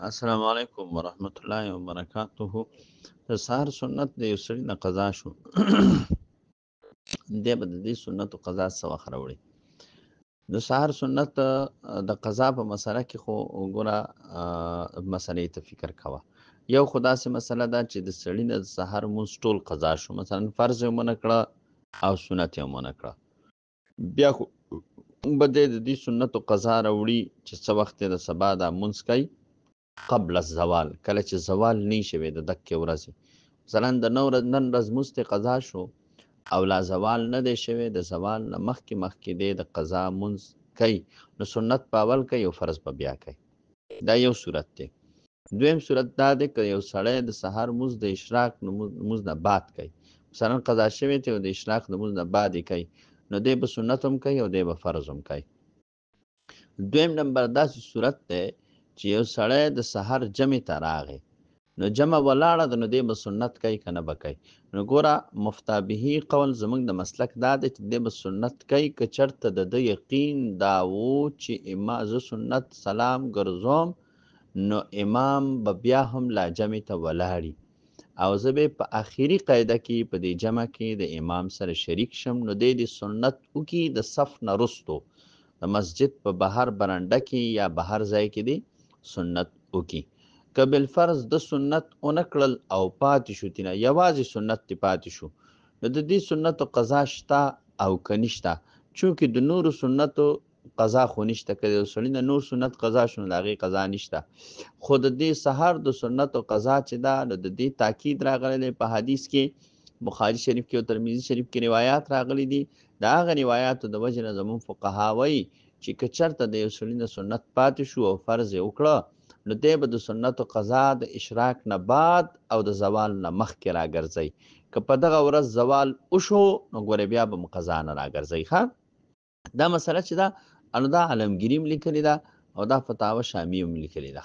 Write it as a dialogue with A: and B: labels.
A: السلام علیکم ورحمت الله وبرکاته. د سهار سنت د یو سړي نه قضا شو. دی به د دې سنتو قضا څه وخت راوړي. د سهار سنت د قضا په مسله کې خو وګوره مسلې ته فکر کوه. یو خو داسې مسله ده چې د سړي نه د سهار لمونځ ټول قضا شو، مثلا فرض یې ومنه کړه او سنت یې ومنه کړه، بیا خو به دی د دې سنتو قضا راوړي چې څه وخت یې د سبا دا لمونځ کوي قبل الزوال، کله چې زوال نه شوی د دکې ورځې. مثلا د نن ورځ لمونځ ترې قضا شو او لا زوال نه دی شوی، د زوال نه مخکې دی د قضا لمونځ کوي، نو سنت په اول کوي او فرض په بیا کوي. دا یو صورت دی. دویم صورت دا دی که یو سړی د سهار لمونځ د اشراق لمونځ نه بعد کوي، مثلا قضا شوی دی او د اشراق د لمونځ نه بعد یې کوي، نو دی به سنت هم کوي او دی به فرض هم کوي. دویم نمبر داسې صورت دی چې یو سړی د سحر جمع ته راغی، نو جمع ولاړه ده، نو دی به سنت کوي که نه به کوي. نو ګوره مفتابهي قول زموږ د مسلک دا دی چې دی به سنت کوي که چېرته د ده یقین دا و چې زه سنت سلام ګرځوم، نو امام به بیا هم لا جمع ته ولاړي او زه به په آخري قاعده کې په دې جمع کې د امام سره شریک شم، نو دی د سنت وکړي د صف نه رستو د مسجد په بهر برنډه کې یا بهر ځای کې دی سنت وکړي. که بالفرض د سنت ونه کړل او پاتې شو تینه یوازې سنت دی پاتې شو، نو د دې سنتو قضا شته او که نشته، چونکې د نورو سنتو قضا خو نشته. که د سړي نه نور سنت قضا شو نو د هغې قضا نشته، خو د دې سهار د سنتو قضا چې ده نو د دې تاکید راغلی دی په حدیث کې، بخاري شریف کې او ترمذي شریف کې روایات راغلي دي. د هغه روایاتو د وجې نه زموږ فقها وایي چې که چېرته د یو سړي نه سنت پاتې شو او فرض یې وکړه، نو دی به د سنتو قضا د اشراق نه بعد او د زوال نه مخکې راګرځئ. که په دغه ورځ زوال وشو نو ګورې بیا به مو قضا نه راګرځئ. دا مسله چې ده نو دا علمګیري هم لیکلې ده او دا فتاوه شامي هم لیکلې ده.